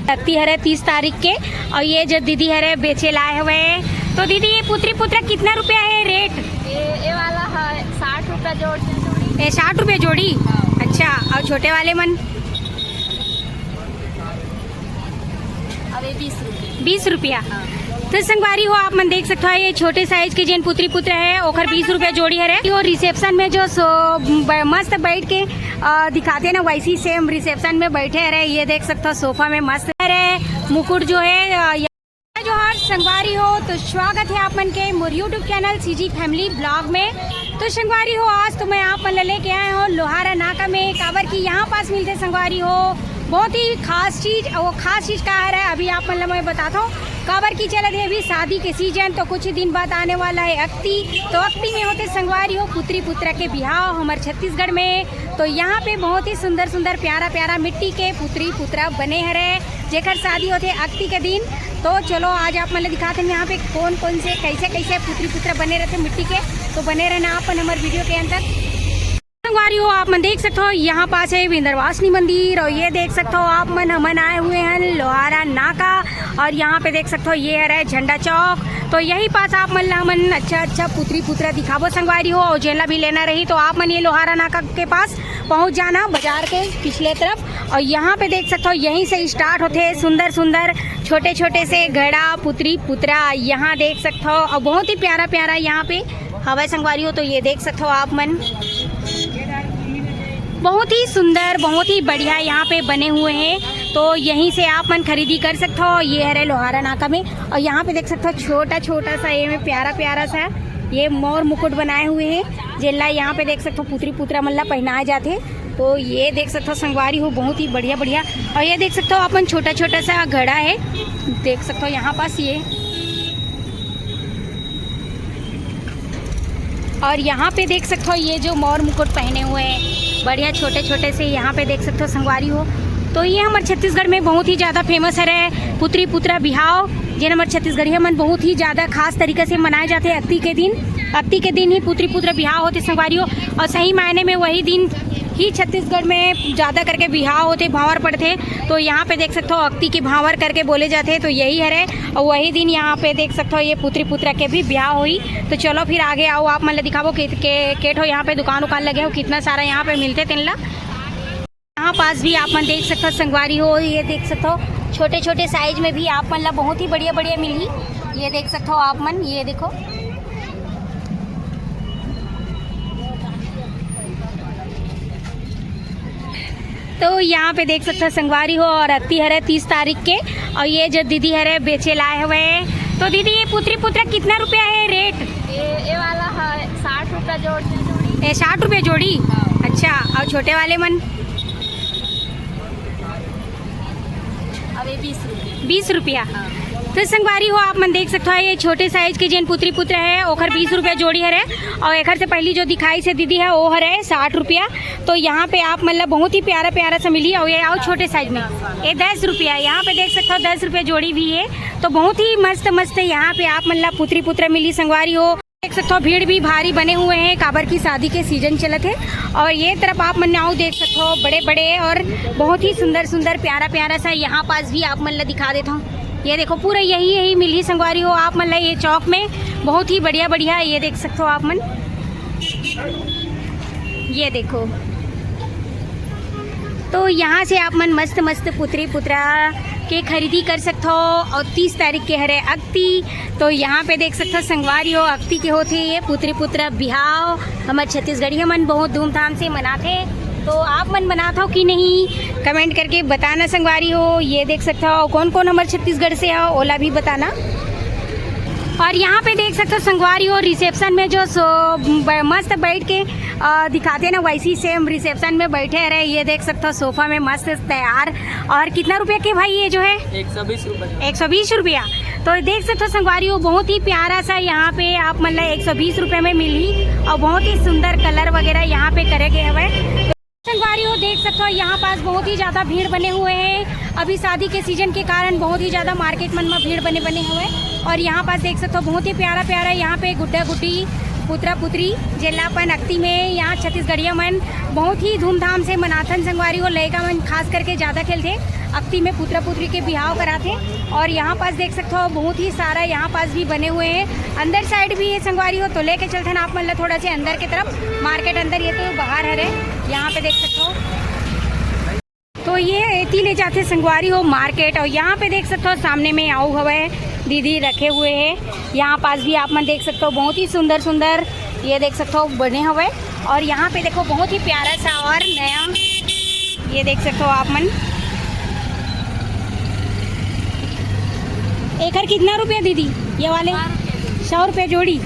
लगती है 30 तारीख के। और ये जो दीदी है बेचे लाए हुए हैं। तो दीदी ये पुत्री पुत्रा कितना रुपया है रेट? ये वाला है 60 रुपया जोड़ी। 60 रुपये जोड़ी। अच्छा, और छोटे वाले मन? अभी 20 रुपये। 20 रुपया। तो संगवारी हो आप मन देख सकते हो ये छोटे साइज के जिन पुत्री पुत्र है ओखर 20 रुपया जोड़ी है। वो रिसेप्शन में जो मस्त बैठ के दिखाते हैं ना, वैसी सेम रिसेप्शन में बैठे है। ये देख सकते हो सोफा में मस्त है। मुकुट जो है जो हर संगवारी हो तो स्वागत है आप मन के मोर YouTube channel CG family blog में। तो संगवारी हो आज तो मैं आप मन लेके आया हूँ लोहारा नाका में काबर की यहाँ पास मिलते संगवारी हो बहुत ही खास चीज। वो खास चीज का है अभी आप मतलब मैं बताता हूँ काबर की चलत है अभी शादी के सीजन। तो कुछ दिन बाद आने वाला है अक्ति। तो अक्ति में होते संगवारी हो पुत्री पुत्रा के बिहाव हमारे छत्तीसगढ़ में। तो यहाँ पे बहुत ही सुंदर सुंदर प्यारा प्यारा मिट्टी के पुत्री पुत्रा बने हरे जेकर शादी होते अक्ति के दिन। तो चलो आज आप मतलब दिखाते हैं यहाँ पे कौन कौन से कैसे कैसे पुत्री पुत्रा बने रहते मिट्टी के। तो बने रहना आप हमारे वीडियो के अंत तक। संगवारी हो आप मन देख सकते हो यहाँ पास है विंध्यवासिनी मंदिर। और ये देख सकते हो आप मन आए हुए हैं लोहारा नाका। और यहाँ पे देख सकते हो ये है झंडा चौक। तो यही पास आप मन अच्छा पुत्री पुत्रा दिखावो संगवारी हो। और जेला भी लेना रही तो आप मन ये लोहारा नाका के पास पहुँच जाना बाजार के पिछले तरफ। और यहाँ पे देख सकते हो यहीं से स्टार्ट होते हैं सुंदर सुंदर छोटे छोटे से घड़ा पुत्री पुत्रा। यहाँ देख सकते हो और बहुत ही प्यारा प्यारा यहाँ पे हवा संगवारी हो। तो ये देख सकते हो आप मन बहुत ही सुंदर बहुत ही बढ़िया यहाँ पे बने हुए हैं। तो यहीं से आप मन खरीदी कर सकते हो। ये है लोहारा नाका में। और यहाँ पे देख सकते हो छोटा छोटा सा ये में प्यारा प्यारा सा ये मोर मुकुट बनाए हुए हैं जेला यहाँ पे देख सकते हो पुत्री पुत्रा मल्ला पहनाए जाते। तो ये देख सकते हो संगवारी हो बहुत ही बढ़िया बढ़िया। और ये देख सकते हो अपन छोटा छोटा सा घड़ा है देख सकते हो यहाँ पास ये। और यहाँ पे देख सकते हो ये जो मोर मुकुट पहने हुए हैं बढ़िया छोटे छोटे से यहाँ पे देख सकते हो संगवारी हो। तो ये हमारे छत्तीसगढ़ में बहुत ही ज़्यादा फेमस है पुत्री पुत्रा बिहाव जिन हमारे छत्तीसगढ़िया मन बहुत ही ज़्यादा खास तरीके से मनाए जाते हैं अक्ति के दिन। अक्ति के दिन ही पुत्री पुत्रा बिहाव होते संगवारी हो। और सही मायने में वही दिन ही छत्तीसगढ़ में ज़्यादा करके बिहाव होते भावर पड़ते। तो यहाँ पे देख सकते हो अक्ति के भावर करके बोले जाते हैं। तो यही है और वही दिन यहाँ पे देख सकते हो ये पुत्री पुत्रा के भी ब्याह हुई। तो चलो फिर आगे आओ आप मतलब दिखाओ केठो यहाँ पे दुकान उकान लगे हो कितना सारा यहाँ पे मिलते तिनला। यहाँ पास भी आप मन देख सकते हो संगवारी हो। ये देख सकते हो छोटे छोटे साइज में भी आप मतलब बहुत ही बढ़िया बढ़िया मिली। ये देख सकते हो आप मन ये देखो तो यहाँ पे देख सकते हो संगवारी हो। और अक्ति है 30 तारीख के। और ये जो दीदी है बेचे लाए हुए हैं। तो दीदी ये पुत्री पुत्रा कितना रुपया है रेट? ये वाला है 60 रुपया जोड़ी। 60 रुपये जोड़ी। अच्छा, और छोटे वाले मन? अभी 20 रुपये। 20 रुपया। तो संगवारी हो आप मन देख सकते हो ये छोटे साइज के जिन पुत्री पुत्र है ओखर 20 रुपया जोड़ी है। और एक से पहली जो दिखाई से दीदी है वो है 60 रुपया। तो यहाँ पे आप मतलब बहुत ही प्यारा प्यारा सा मिली। और ये आओ छोटे साइज में ये 10 रुपया। यहाँ पे देख सकते हो 10 रुपया जोड़ी भी है। तो बहुत ही मस्त मस्त यहाँ पे आप मतलब पुत्री पुत्र मिली संगवारी हो। देख सकते हो भीड़ भी भारी बने हुए हैं काबर की शादी के सीजन चलत है। और ये तरफ आप मन आओ देख सकते हो बड़े बड़े और बहुत ही सुंदर सुंदर प्यारा प्यारा सा यहाँ पास भी आप मतलब दिखा देता हूँ। ये देखो पूरा यही मिली संगवारी हो आप मतलब ये चौक में बहुत ही बढ़िया बढ़िया। ये देख सकते हो आप मन ये देखो। तो यहाँ से आप मन मस्त मस्त पुत्री पुत्रा के खरीदी कर सकते हो। और 30 तारीख के हरे अक्ति। तो यहाँ पे देख सकते हो संगवारी हो अक्ति के होते ये पुत्री पुत्रा बिहाव हमारे छत्तीसगढ़िया मन बहुत धूमधाम से मनाते। तो आप मन बनाता हो कि नहीं कमेंट करके बताना संगवारी हो। ये देख सकते हो कौन कौन हमारे छत्तीसगढ़ से हो ओला भी बताना। और यहाँ पे देख सकते हो संगवारी हो रिसेप्शन में जो मस्त बैठ के दिखाते हैं ना वैसी सेम रिसेप्शन में बैठे रहे। ये देख सकते हो सोफा में मस्त तैयार। और कितना रुपया के भाई ये जो है? 120 रुपये। 120 रुपया। तो देख सकते हो संगवारी हो बहुत ही प्यारा सा यहाँ पे आप मतलब 120 रुपये में मिली। और बहुत ही सुंदर कलर वगैरह यहाँ पे करे गए हुए संगवारी हो। देख सकते हो यहाँ पास बहुत ही ज़्यादा भीड़ बने हुए हैं अभी शादी के सीजन के कारण बहुत ही ज़्यादा मार्केट मन में भीड़ बने हुए। और यहाँ पास देख सकते हो बहुत ही प्यारा प्यारा यहाँ पे गुड्डा गुड्डी पुत्रा पुत्री जेला अपन अक्ति में यहाँ छत्तीसगढ़िया मन बहुत ही धूमधाम से मनाथन संगवारी हो। लड़का मन खास करके ज़्यादा खेलते अक्ति में पुत्रा पुत्री के बिहाव कराते। और यहाँ पास देख सकते हो बहुत ही सारा यहाँ पास भी बने हुए हैं। अंदर साइड भी है संगवारी हो, तो लेके चलते हैं आप मतलब थोड़ा से अंदर की तरफ मार्केट अंदर। ये तो बाहर है यहाँ पे देख सकते हो, तो ये एती ले जाते संगवारी हो मार्केट। और यहाँ पे देख सकते हो सामने में आऊ हवे दीदी रखे हुए हैं। यहाँ पास भी आप मन देख सकते हो बहुत ही सुंदर सुंदर ये देख सकते हो बने हुए। और यहाँ पे देखो बहुत ही प्यारा सा और नया ये देख सकते हो आप मन। एकर कितना रुपया दीदी ये वाले? 100 रुपये जोड़ी।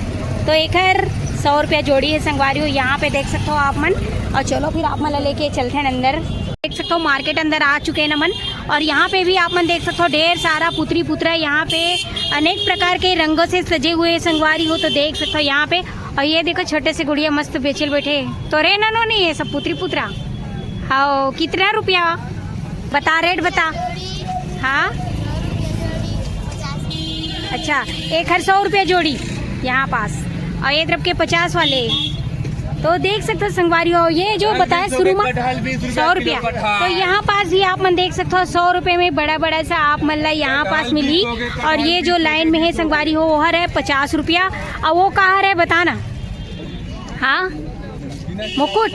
तो एकर 100 रुपया जोड़ी है संगवारी हो। यहाँ पे देख सकते हो आप मन। और चलो फिर आप मन लेके चलते हैं अंदर। देख सकते हो मार्केट अंदर आ चुके हैं नमन। और यहाँ पे भी आप मन देख सकते हो ढेर सारा पुत्री पुत्रा यहाँ पे अनेक प्रकार के रंगों से सजे हुए संगवारी हो, तो देख सकते हो यहाँ पे। और ये देखो छोटे से गुड़िया मस्त बेचल बैठे तो रे ननो नहीं है सब पुत्री पुत्रा। हाँ कितना रुपया बता, रेट बता। हाँ अच्छा, एक 100 रुपया जोड़ी यहाँ पास। और ये तरफ के 50 वाले। तो देख सकते हो संगवारी हो ये जो बताया शुरू में 100 रुपया, तो यहाँ पास भी आप मन देख सकते हो 100 रुपये में बड़ा बड़ा सा आप मन ला यहाँ पास मिली। और ये जो लाइन में है संगवारी हो वो है 50 रुपया। और वो कहाँ है बताना? हाँ मुकुट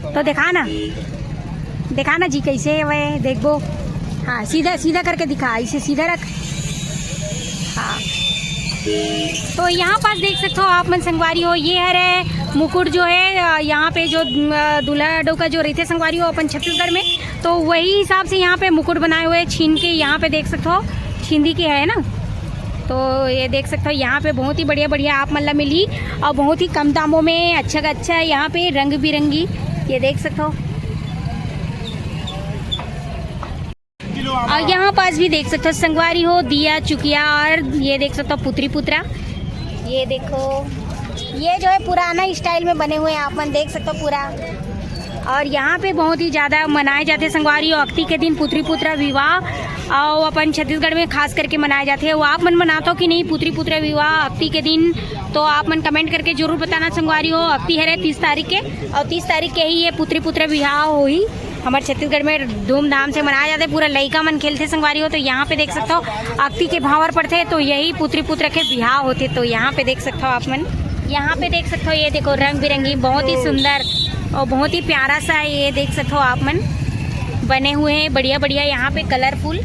तो दिखाना, दिखाना जी कैसे है वह देखो। हाँ सीधा सीधा करके दिखा, इसे सीधा रख। हाँ तो यहाँ पास देख सकते हो आप मन संगवारी हो ये है मुकुट जो है यहाँ पे जो दूल्हा डोका जो रहते संगवारी हो अपन छत्तीसगढ़ में, तो वही हिसाब से यहाँ पे मुकुट बनाए हुए छीन के यहाँ पे देख सकते हो छिंदी के है ना। तो ये देख सकते हो यहाँ पे बहुत ही बढ़िया बढ़िया आप मतलब मिली और बहुत ही कम दामों में अच्छा का अच्छा यहाँ पे रंग बिरंगी ये देख सकते हो। और यहाँ पास भी देख सकते हो संगवारी हो दिया चुकिया। और ये देख सकते हो पुत्री पुत्रा ये देखो ये जो है पुराना स्टाइल में बने हुए हैं आप मन देख सकते हो पूरा। और यहाँ पे बहुत ही ज़्यादा मनाए जाते संगवारी हो अक्ति के दिन पुत्री पुत्रा विवाह। और अपन छत्तीसगढ़ में खास करके मनाए जाते हैं। वो आप मन मनाते हो कि नहीं पुत्री पुत्रा विवाह अक्ति के दिन? तो आप मन कमेंट करके जरूर बताना संगवारी हो। अक्ति है 30 तारीख के और 30 तारीख के ही ये पुत्री पुत्रा विवाह हो ही हमारे छत्तीसगढ़ में धूमधाम से मनाया जाता है। पूरा लड़का मन खेलते संगवारी हो। तो यहाँ पे देख सकते हो अक्ति के भावर पड़ते तो यही पुत्री पुत्र के बिहार होते। तो यहाँ पे देख सकते हो आप मन, यहाँ पे देख सकते हो ये देखो रंग बिरंगी बहुत ही सुंदर और बहुत ही प्यारा सा ये देख सकते हो आप मन बने हुए हैं बढ़िया बढ़िया यहाँ पे कलरफुल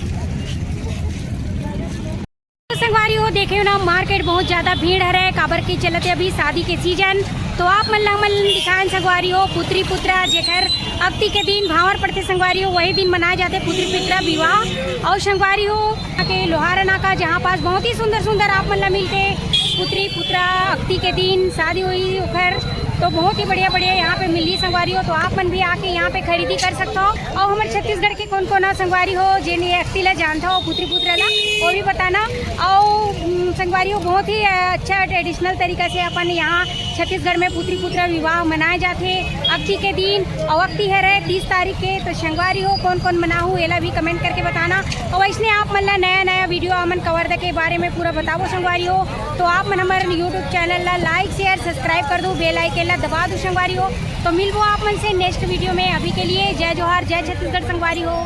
संगवारी हो। देखे हो ना मार्केट बहुत ज़्यादा भीड़ है काबर की चलते अभी शादी के सीजन। तो आप मन दिखाएं संगवारी हो पुत्री पुत्रा जेकर अक्ति के दिन भावर पड़ते संगवारी हो वही दिन मनाए जाते पुत्री पुत्रा विवाह। और संगवारी हो के लोहारना का जहाँ पास बहुत ही सुंदर सुंदर आप मन मिलते पुत्री पुत्रा अक्ति के दिन शादी हुई उखर तो बहुत ही बढ़िया बढ़िया यहाँ पे मिली संगवारी हो। तो आप मन भी आके यहाँ पे खरीदी कर सकते हो। और हमारे छत्तीसगढ़ के कौन कौन संगवारी हो जिन्हें अक्ति ला जानता हो पुत्री पुत्रा ला वो भी बताना। और संगवारी हो बहुत ही अच्छा ट्रेडिशनल तरीका से अपन यहाँ छत्तीसगढ़ में पुत्री पुत्रा विवाह मनाए जाते अक्ति के दिन। और अक्ति है 30 तारीख के। तो संगवारी हो कौन कौन मनाऊ एला भी कमेंट करके बताना। और वैसने आप मन ला नया नया वीडियो अमन कवर दे के बारे में पूरा बताओ संगवारी हो। तो आप मन हमारे यूट्यूब चैनल ला लाइक शेयर सब्सक्राइब कर दो बेल आइकन ला दबा दो संगवारी हो। तो मिलबो आप मन से नेक्स्ट वीडियो में। अभी के लिए जय जोहार जय छत्तीसगढ़ संगवारी हो।